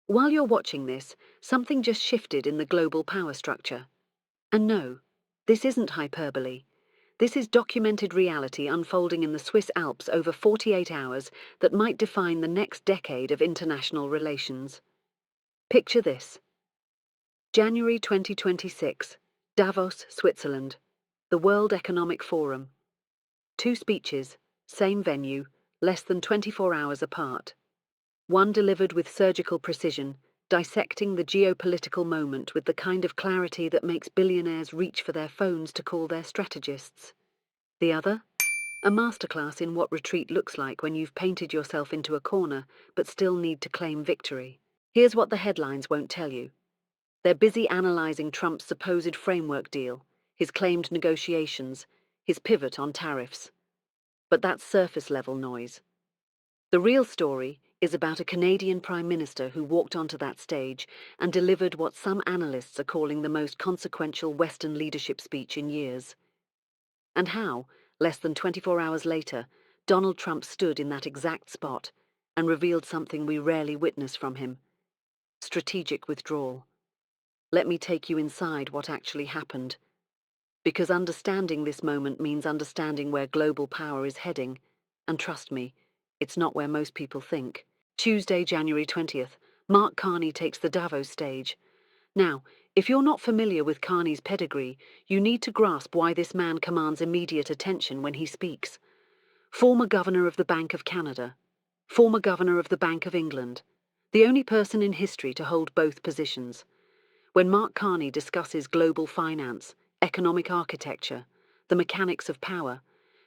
While you're watching this, something just shifted in the global power structure. And no, this isn't hyperbole. This is documented reality unfolding in the Swiss Alps over 48 hours that might define the next decade of international relations. Picture this. January 2026, Davos, Switzerland, the World Economic Forum. Two speeches, same venue, less than 24 hours apart. One delivered with surgical precision, dissecting the geopolitical moment with the kind of clarity that makes billionaires reach for their phones to call their strategists. The other? A masterclass in what retreat looks like when you've painted yourself into a corner but still need to claim victory. Here's what the headlines won't tell you. They're busy analysing Trump's supposed framework deal, his claimed negotiations, his pivot on tariffs. But that's surface-level noise. The real story is about a Canadian Prime Minister who walked onto that stage and delivered what some analysts are calling the most consequential Western leadership speech in years. And how, less than 24 hours later, Donald Trump stood in that exact spot and revealed something we rarely witness from him: strategic withdrawal. Let me take you inside what actually happened. Because understanding this moment means understanding where global power is heading. And trust me, it's not where most people think. Tuesday, January 20th, Mark Carney takes the Davos stage. Now, if you're not familiar with Carney's pedigree, you need to grasp why this man commands immediate attention when he speaks. Former Governor of the Bank of Canada, former Governor of the Bank of England, the only person in history to hold both positions. When Mark Carney discusses global finance, economic architecture, the mechanics of power,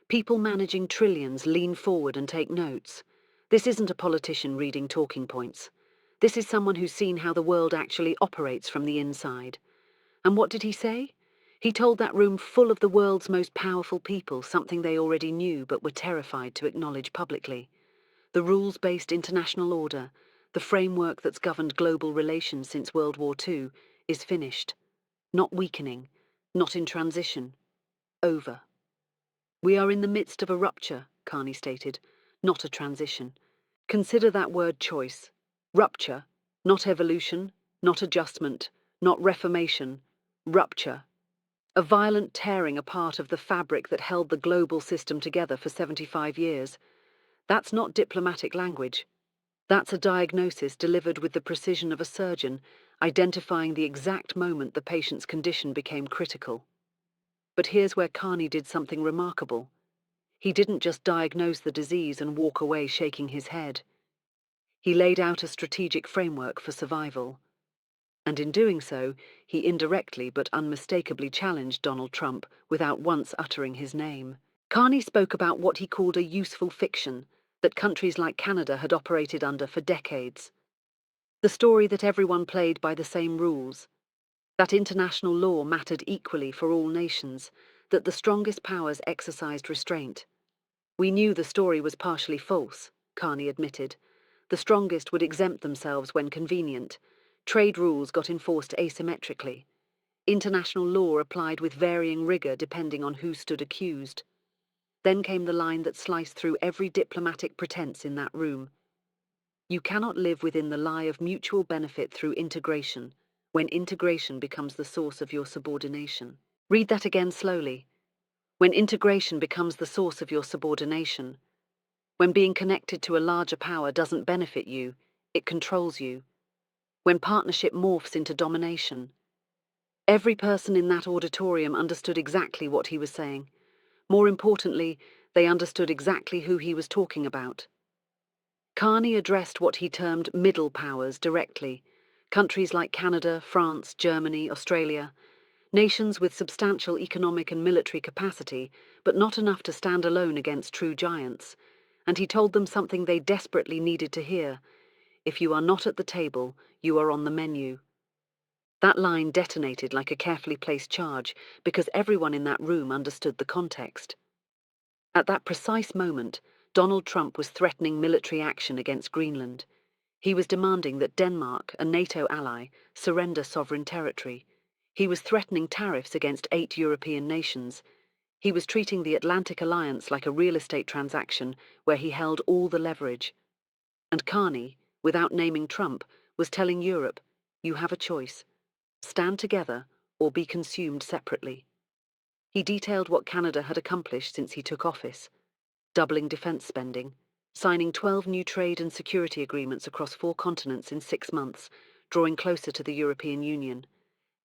people managing trillions lean forward and take notes. This isn't a politician reading talking points. This is someone who's seen how the world actually operates from the inside. And what did he say? He told that room full of the world's most powerful people something they already knew but were terrified to acknowledge publicly. The rules-based international order, the framework that's governed global relations since World War II, is finished. Not weakening, not in transition. Over. We are in the midst of a rupture, Carney stated, not a transition. Consider that word choice. Rupture, not evolution, not adjustment, not reformation. Rupture. A violent tearing apart of the fabric that held the global system together for 75 years. That's not diplomatic language. That's a diagnosis delivered with the precision of a surgeon, identifying the exact moment the patient's condition became critical. But here's where Carney did something remarkable. He didn't just diagnose the disease and walk away shaking his head. He laid out a strategic framework for survival. And in doing so, he indirectly but unmistakably challenged Donald Trump without once uttering his name. Carney spoke about what he called a useful fiction that countries like Canada had operated under for decades. The story that everyone played by the same rules, that international law mattered equally for all nations, that the strongest powers exercised restraint. We knew the story was partially false, Carney admitted. The strongest would exempt themselves when convenient. Trade rules got enforced asymmetrically. International law applied with varying rigor depending on who stood accused. Then came the line that sliced through every diplomatic pretense in that room. You cannot live within the lie of mutual benefit through integration, when integration becomes the source of your subordination. Read that again slowly. When integration becomes the source of your subordination. When being connected to a larger power doesn't benefit you, it controls you. When partnership morphs into domination. Every person in that auditorium understood exactly what he was saying. More importantly, they understood exactly who he was talking about. Carney addressed what he termed middle powers directly. Countries like Canada, France, Germany, Australia. Nations with substantial economic and military capacity, but not enough to stand alone against true giants. And he told them something they desperately needed to hear. If you are not at the table, you are on the menu. That line detonated like a carefully placed charge because everyone in that room understood the context. At that precise moment, Donald Trump was threatening military action against Greenland. He was demanding that Denmark, a NATO ally, surrender sovereign territory. He was threatening tariffs against 8 European nations. He was treating the Atlantic Alliance like a real estate transaction where he held all the leverage. And Carney, without naming Trump, was telling Europe, you have a choice. Stand together or be consumed separately. He detailed what Canada had accomplished since he took office, doubling defense spending, signing 12 new trade and security agreements across 4 continents in 6 months, drawing closer to the European Union,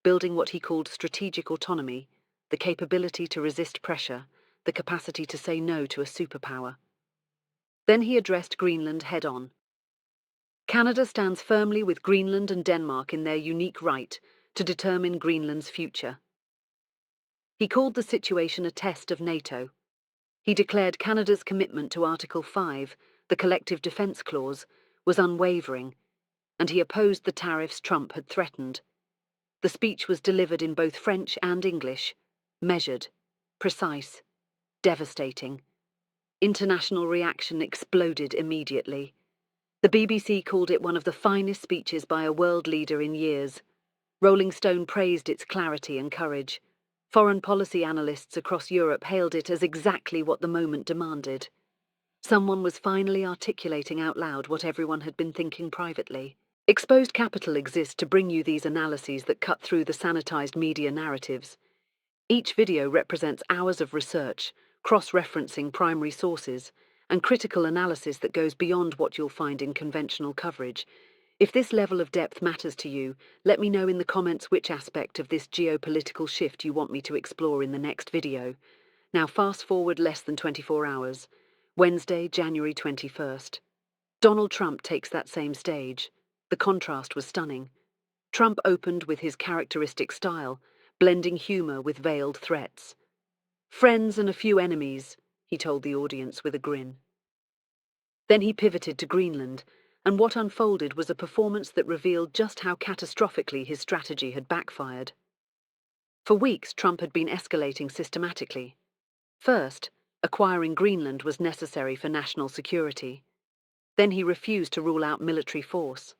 building what he called strategic autonomy, the capability to resist pressure, the capacity to say no to a superpower. Then he addressed Greenland head-on. Canada stands firmly with Greenland and Denmark in their unique right to determine Greenland's future. He called the situation a test of NATO. He declared Canada's commitment to Article 5, the Collective Defence Clause, was unwavering, and he opposed the tariffs Trump had threatened. The speech was delivered in both French and English, measured, precise, devastating. International reaction exploded immediately. The BBC called it one of the finest speeches by a world leader in years. Rolling Stone praised its clarity and courage. Foreign policy analysts across Europe hailed it as exactly what the moment demanded. Someone was finally articulating out loud what everyone had been thinking privately. Exposed Capital exists to bring you these analyses that cut through the sanitized media narratives. Each video represents hours of research, cross-referencing primary sources, and critical analysis that goes beyond what you'll find in conventional coverage. If this level of depth matters to you, let me know in the comments which aspect of this geopolitical shift you want me to explore in the next video. Now fast forward less than 24 hours. Wednesday, January 21st. Donald Trump takes that same stage. The contrast was stunning. Trump opened with his characteristic style, blending humor with veiled threats. Friends and a few enemies, he told the audience with a grin. Then he pivoted to Greenland, and what unfolded was a performance that revealed just how catastrophically his strategy had backfired. For weeks, Trump had been escalating systematically. First, acquiring Greenland was necessary for national security. Then he refused to rule out military force.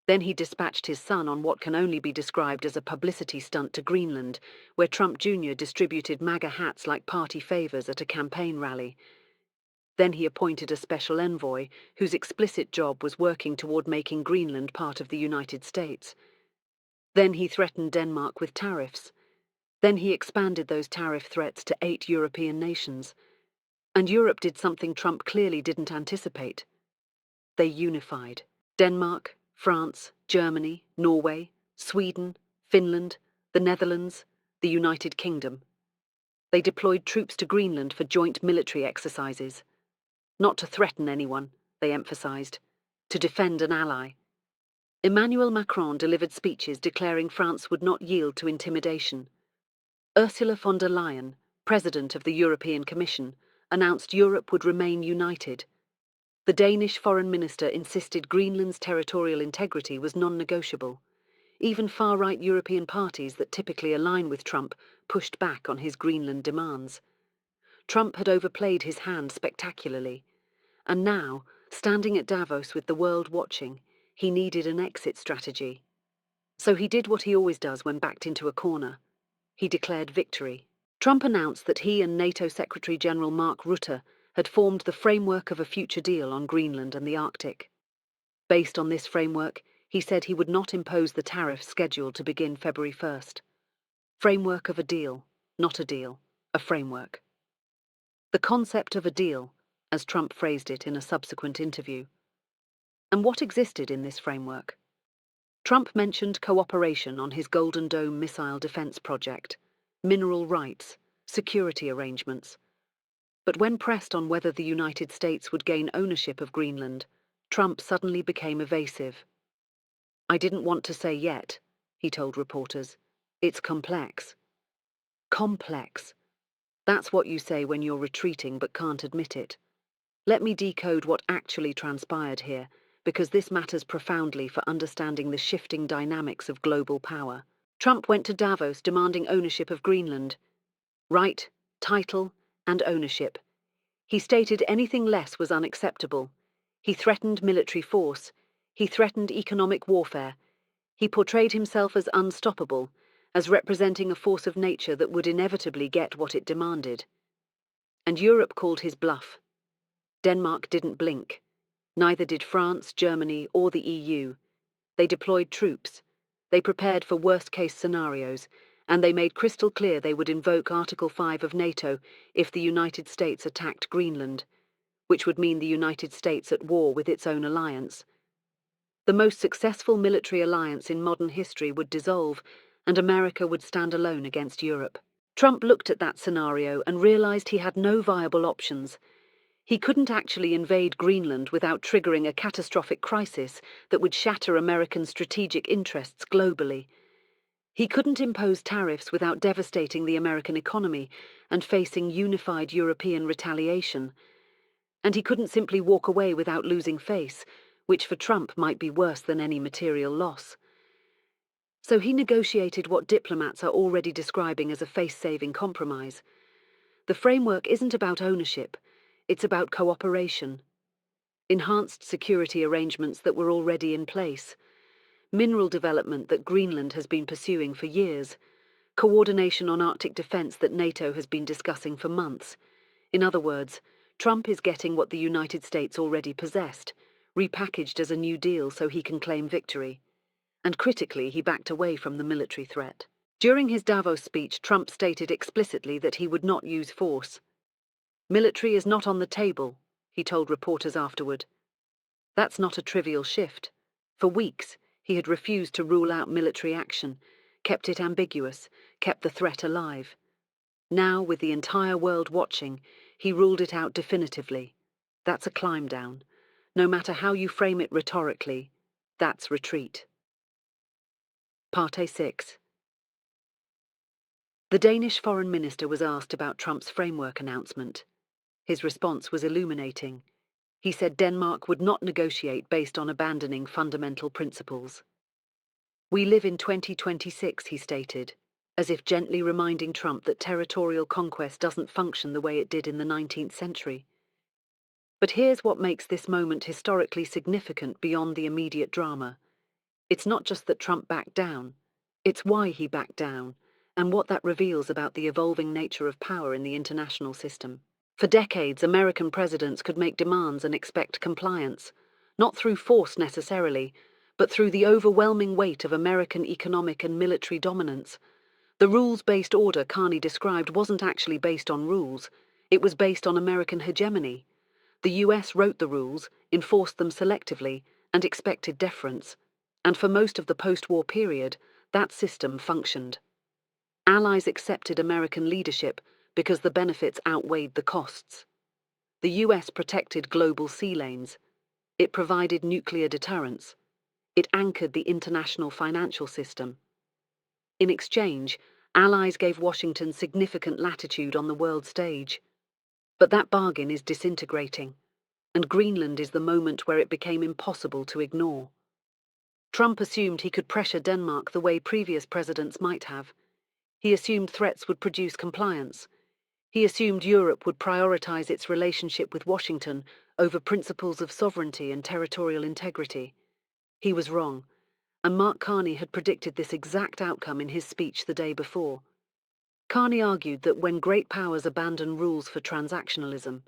Then he dispatched his son on what can only be described as a publicity stunt to Greenland, where Trump Jr. distributed MAGA hats like party favors at a campaign rally. Then he appointed a special envoy whose explicit job was working toward making Greenland part of the United States. Then he threatened Denmark with tariffs. Then he expanded those tariff threats to 8 European nations. And Europe did something Trump clearly didn't anticipate. They unified. Denmark, France, Germany, Norway, Sweden, Finland, the Netherlands, the United Kingdom. They deployed troops to Greenland for joint military exercises. Not to threaten anyone, they emphasized, to defend an ally. Emmanuel Macron delivered speeches declaring France would not yield to intimidation. Ursula von der Leyen, President of the European Commission, announced Europe would remain united. The Danish foreign minister insisted Greenland's territorial integrity was non-negotiable. Even far-right European parties that typically align with Trump pushed back on his Greenland demands. Trump had overplayed his hand spectacularly, and now, standing at Davos with the world watching, he needed an exit strategy. So he did what he always does when backed into a corner. He declared victory. Trump announced that he and NATO Secretary General Mark Rutte had formed the framework of a future deal on Greenland and the Arctic. Based on this framework, he said he would not impose the tariffs scheduled to begin February 1st. Framework of a deal, not a deal, a framework. The concept of a deal, as Trump phrased it in a subsequent interview. And what existed in this framework? Trump mentioned cooperation on his Golden Dome missile defense project, mineral rights, security arrangements. But when pressed on whether the United States would gain ownership of Greenland, Trump suddenly became evasive. I didn't want to say yet, he told reporters. It's complex. Complex. That's what you say when you're retreating but can't admit it. Let me decode what actually transpired here, because this matters profoundly for understanding the shifting dynamics of global power. Trump went to Davos demanding ownership of Greenland. Right, title, and ownership. He stated anything less was unacceptable. He threatened military force. He threatened economic warfare. He portrayed himself as unstoppable, as representing a force of nature that would inevitably get what it demanded. And Europe called his bluff. Denmark didn't blink. Neither did France, Germany, or the EU. They deployed troops. They prepared for worst-case scenarios, and they made crystal clear they would invoke Article 5 of NATO if the United States attacked Greenland, which would mean the United States at war with its own alliance. The most successful military alliance in modern history would dissolve, and America would stand alone against Europe. Trump looked at that scenario and realized he had no viable options. He couldn't actually invade Greenland without triggering a catastrophic crisis that would shatter American strategic interests globally. He couldn't impose tariffs without devastating the American economy and facing unified European retaliation. And he couldn't simply walk away without losing face, which for Trump might be worse than any material loss. So he negotiated what diplomats are already describing as a face-saving compromise. The framework isn't about ownership, it's about cooperation. Enhanced security arrangements that were already in place. Mineral development that Greenland has been pursuing for years. Coordination on Arctic defense that NATO has been discussing for months. In other words, Trump is getting what the United States already possessed, repackaged as a new deal so he can claim victory. And critically, he backed away from the military threat. During his Davos speech, Trump stated explicitly that he would not use force. Military is not on the table, he told reporters afterward. That's not a trivial shift. For weeks, he had refused to rule out military action, kept it ambiguous, kept the threat alive. Now, with the entire world watching, he ruled it out definitively. That's a climb down. No matter how you frame it rhetorically, that's retreat. Part A6. The Danish foreign minister was asked about Trump's framework announcement. His response was illuminating. He said Denmark would not negotiate based on abandoning fundamental principles. We live in 2026, he stated, as if gently reminding Trump that territorial conquest doesn't function the way it did in the 19th century. But here's what makes this moment historically significant beyond the immediate drama. It's not just that Trump backed down, it's why he backed down, and what that reveals about the evolving nature of power in the international system. For decades, American presidents could make demands and expect compliance, not through force necessarily, but through the overwhelming weight of American economic and military dominance. The rules-based order Carney described wasn't actually based on rules, it was based on American hegemony. The US wrote the rules, enforced them selectively, and expected deference. And for most of the post-war period, that system functioned. Allies accepted American leadership because the benefits outweighed the costs. The US protected global sea lanes. It provided nuclear deterrence. It anchored the international financial system. In exchange, allies gave Washington significant latitude on the world stage. But that bargain is disintegrating, and Greenland is the moment where it became impossible to ignore. Trump assumed he could pressure Denmark the way previous presidents might have. He assumed threats would produce compliance. He assumed Europe would prioritize its relationship with Washington over principles of sovereignty and territorial integrity. He was wrong, and Mark Carney had predicted this exact outcome in his speech the day before. Carney argued that when great powers abandon rules for transactionalism,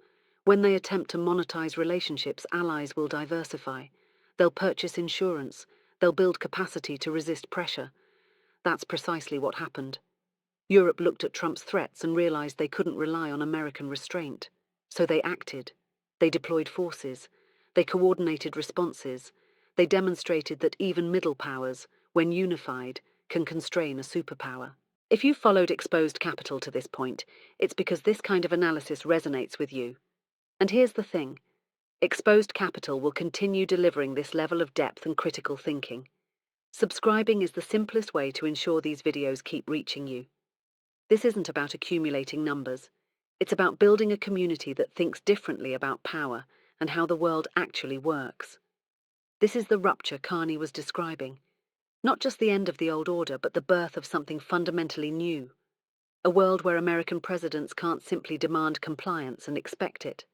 when they attempt to monetize relationships, allies will diversify. They'll purchase insurance. They'll build capacity to resist pressure. That's precisely what happened. Europe looked at Trump's threats and realized they couldn't rely on American restraint. So they acted. They deployed forces. They coordinated responses. They demonstrated that even middle powers, when unified, can constrain a superpower. If you've followed Exposed Capital to this point, it's because this kind of analysis resonates with you. And here's the thing. Exposed Capital will continue delivering this level of depth and critical thinking. Subscribing is the simplest way to ensure these videos keep reaching you. This isn't about accumulating numbers. It's about building a community that thinks differently about power and how the world actually works. This is the rupture Carney was describing. Not just the end of the old order, but the birth of something fundamentally new. A world where American presidents can't simply demand compliance and expect it.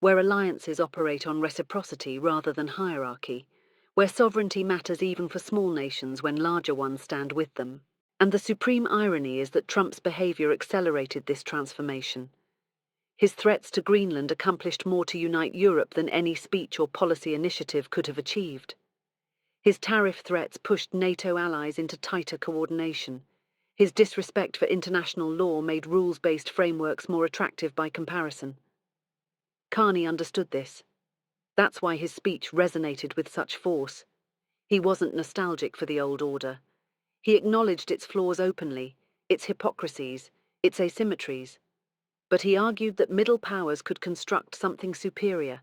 Where alliances operate on reciprocity rather than hierarchy. Where sovereignty matters even for small nations when larger ones stand with them. And the supreme irony is that Trump's behavior accelerated this transformation. His threats to Greenland accomplished more to unite Europe than any speech or policy initiative could have achieved. His tariff threats pushed NATO allies into tighter coordination. His disrespect for international law made rules-based frameworks more attractive by comparison. Carney understood this. That's why his speech resonated with such force. He wasn't nostalgic for the old order. He acknowledged its flaws openly, its hypocrisies, its asymmetries. But he argued that middle powers could construct something superior,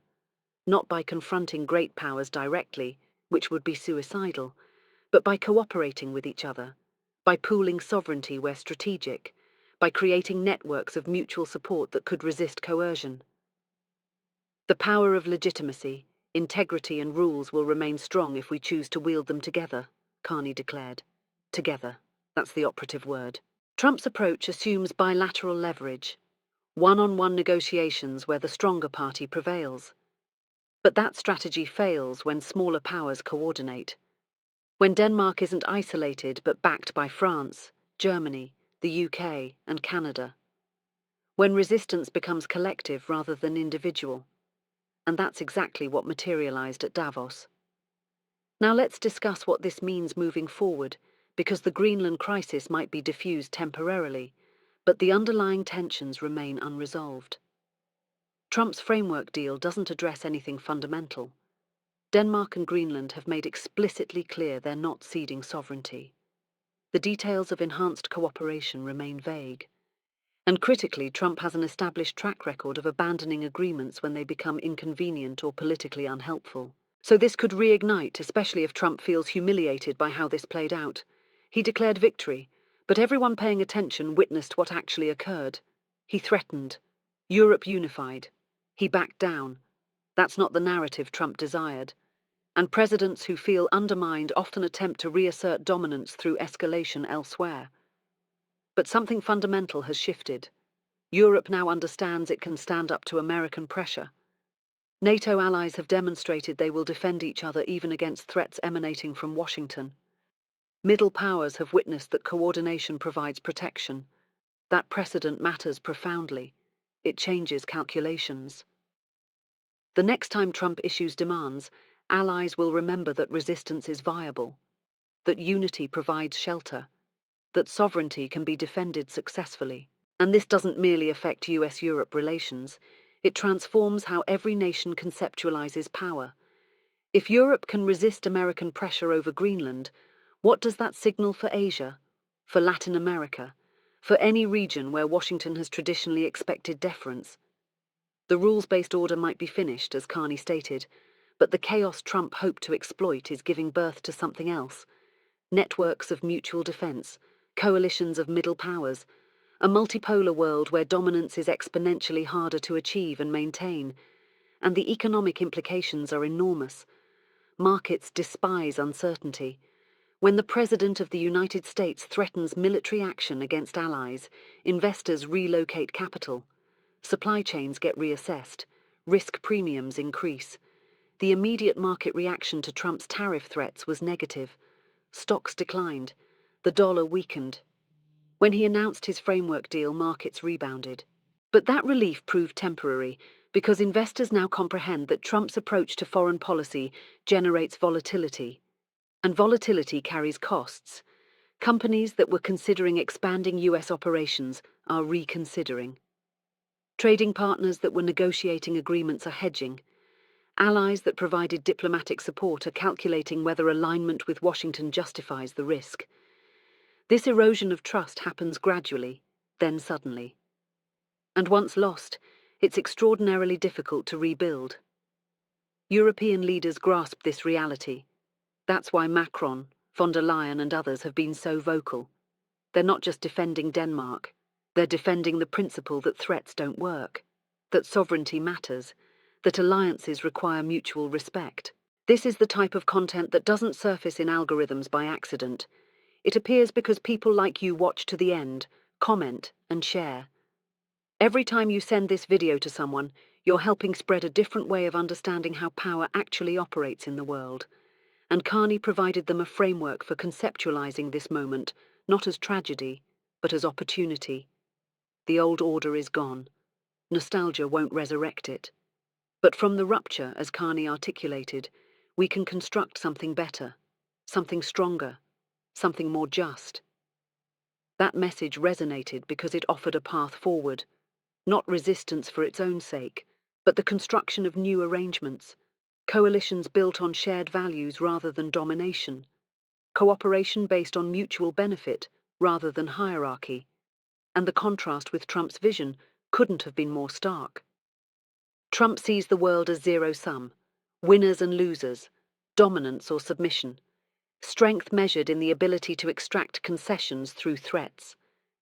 not by confronting great powers directly, which would be suicidal, but by cooperating with each other, by pooling sovereignty where strategic, by creating networks of mutual support that could resist coercion. The power of legitimacy, integrity and rules will remain strong if we choose to wield them together, Carney declared. Together, that's the operative word. Trump's approach assumes bilateral leverage, one-on-one negotiations where the stronger party prevails. But that strategy fails when smaller powers coordinate. When Denmark isn't isolated but backed by France, Germany, the UK, and Canada. When resistance becomes collective rather than individual. And that's exactly what materialized at Davos. Now let's discuss what this means moving forward, because the Greenland crisis might be diffused temporarily, but the underlying tensions remain unresolved. Trump's framework deal doesn't address anything fundamental. Denmark and Greenland have made explicitly clear they're not ceding sovereignty. The details of enhanced cooperation remain vague. And critically, Trump has an established track record of abandoning agreements when they become inconvenient or politically unhelpful. So this could reignite, especially if Trump feels humiliated by how this played out. He declared victory, but everyone paying attention witnessed what actually occurred. He threatened. Europe unified. He backed down. That's not the narrative Trump desired. And presidents who feel undermined often attempt to reassert dominance through escalation elsewhere. But something fundamental has shifted. Europe now understands it can stand up to American pressure. NATO allies have demonstrated they will defend each other even against threats emanating from Washington. Middle powers have witnessed that coordination provides protection. That precedent matters profoundly. It changes calculations. The next time Trump issues demands, allies will remember that resistance is viable, that unity provides shelter, that sovereignty can be defended successfully. And this doesn't merely affect US-Europe relations, it transforms how every nation conceptualizes power. If Europe can resist American pressure over Greenland, what does that signal for Asia, for Latin America, for any region where Washington has traditionally expected deference? The rules-based order might be finished, as Carney stated, but the chaos Trump hoped to exploit is giving birth to something else. Networks of mutual defense, coalitions of middle powers, a multipolar world where dominance is exponentially harder to achieve and maintain, and the economic implications are enormous. Markets despise uncertainty. When the President of the United States threatens military action against allies, investors relocate capital. Supply chains get reassessed. Risk premiums increase. The immediate market reaction to Trump's tariff threats was negative. Stocks declined. The dollar weakened. When he announced his framework deal, markets rebounded. But that relief proved temporary, because investors now comprehend that Trump's approach to foreign policy generates volatility. And volatility carries costs. Companies that were considering expanding US operations are reconsidering. Trading partners that were negotiating agreements are hedging. Allies that provided diplomatic support are calculating whether alignment with Washington justifies the risk. This erosion of trust happens gradually, then suddenly. And once lost, it's extraordinarily difficult to rebuild. European leaders grasp this reality. That's why Macron, von der Leyen and others have been so vocal. They're not just defending Denmark. They're defending the principle that threats don't work, that sovereignty matters, that alliances require mutual respect. This is the type of content that doesn't surface in algorithms by accident. It appears because people like you watch to the end, comment, and share. Every time you send this video to someone, you're helping spread a different way of understanding how power actually operates in the world. And Carney provided them a framework for conceptualizing this moment, not as tragedy, but as opportunity. The old order is gone. Nostalgia won't resurrect it. But from the rupture, as Carney articulated, we can construct something better. something stronger, something more just. That message resonated because it offered a path forward, not resistance for its own sake, but the construction of new arrangements, coalitions built on shared values rather than domination, cooperation based on mutual benefit rather than hierarchy, and the contrast with Trump's vision couldn't have been more stark. Trump sees the world as zero-sum, winners and losers, dominance or submission, strength measured in the ability to extract concessions through threats.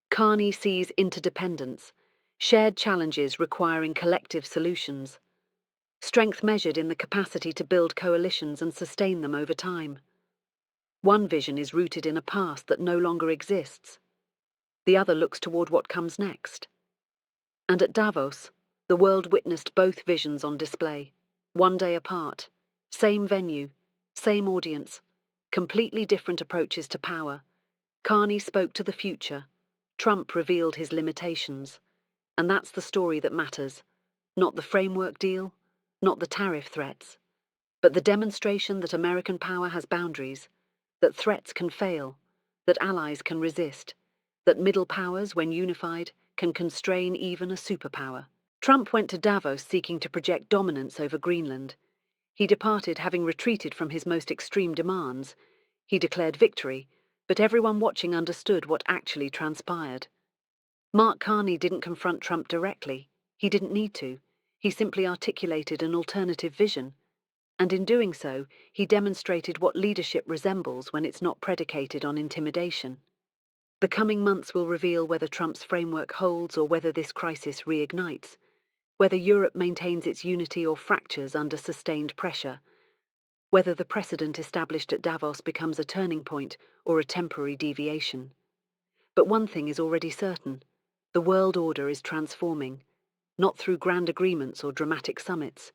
Carney sees interdependence, shared challenges requiring collective solutions, strength measured in the capacity to build coalitions and sustain them over time. One vision is rooted in a past that no longer exists. The other looks toward what comes next. And at Davos, the world witnessed both visions on display, one day apart, same venue, same audience, completely different approaches to power. Carney spoke to the future, Trump revealed his limitations. And that's the story that matters, not the framework deal, not the tariff threats, but the demonstration that American power has boundaries, that threats can fail, that allies can resist, that middle powers, when unified, can constrain even a superpower. Trump went to Davos seeking to project dominance over Greenland. He departed having retreated from his most extreme demands. He declared victory, but everyone watching understood what actually transpired. Mark Carney didn't confront Trump directly. He didn't need to. He simply articulated an alternative vision. And in doing so, he demonstrated what leadership resembles when it's not predicated on intimidation. The coming months will reveal whether Trump's framework holds or whether this crisis reignites, whether Europe maintains its unity or fractures under sustained pressure, whether the precedent established at Davos becomes a turning point or a temporary deviation. But one thing is already certain. The world order is transforming, not through grand agreements or dramatic summits,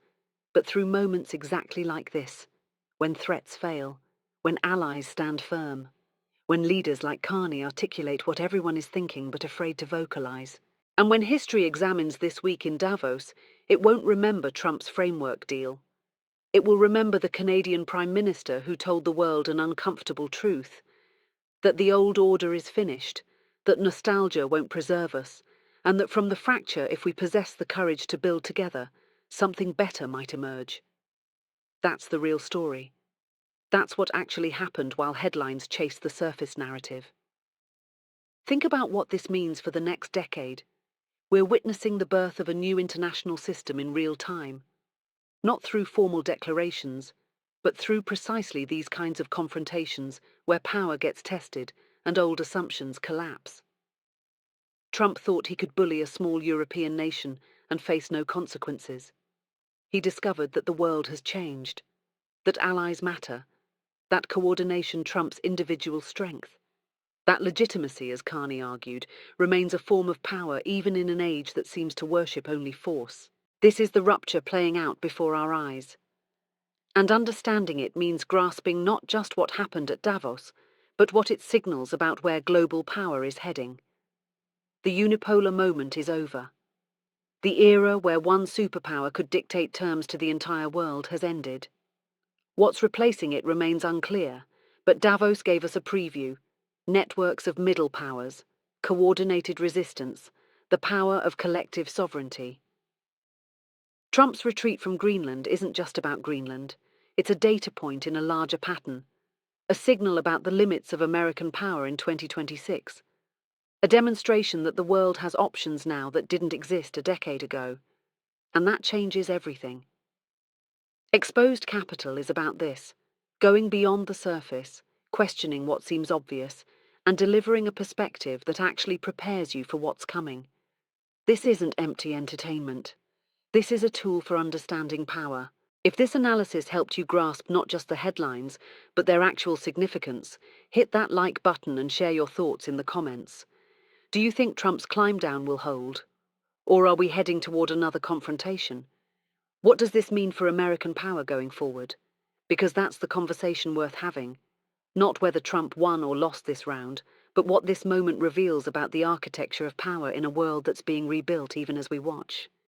but through moments exactly like this, when threats fail, when allies stand firm, when leaders like Carney articulate what everyone is thinking but afraid to vocalize. And when history examines this week in Davos, it won't remember Trump's framework deal. It will remember the Canadian Prime Minister who told the world an uncomfortable truth, that the old order is finished, that nostalgia won't preserve us, and that from the fracture, if we possess the courage to build together, something better might emerge. That's the real story. That's what actually happened while headlines chased the surface narrative. Think about what this means for the next decade. We're witnessing the birth of a new international system in real time, not through formal declarations, but through precisely these kinds of confrontations where power gets tested and old assumptions collapse. Trump thought he could bully a small European nation and face no consequences. He discovered that the world has changed, that allies matter, that coordination trumps individual strength. That legitimacy, as Carney argued, remains a form of power even in an age that seems to worship only force. This is the rupture playing out before our eyes. And understanding it means grasping not just what happened at Davos, but what it signals about where global power is heading. The unipolar moment is over. The era where one superpower could dictate terms to the entire world has ended. What's replacing it remains unclear, but Davos gave us a preview. Networks of middle powers, coordinated resistance, the power of collective sovereignty. Trump's retreat from Greenland isn't just about Greenland. It's a data point in a larger pattern, a signal about the limits of American power in 2026, a demonstration that the world has options now that didn't exist a decade ago, and that changes everything. Exposed Capital is about this, going beyond the surface, questioning what seems obvious, and delivering a perspective that actually prepares you for what's coming. This isn't empty entertainment. This is a tool for understanding power. If this analysis helped you grasp not just the headlines, but their actual significance, hit that like button and share your thoughts in the comments. Do you think Trump's climb down will hold? Or are we heading toward another confrontation? What does this mean for American power going forward? Because that's the conversation worth having. Not whether Trump won or lost this round, but what this moment reveals about the architecture of power in a world that's being rebuilt even as we watch.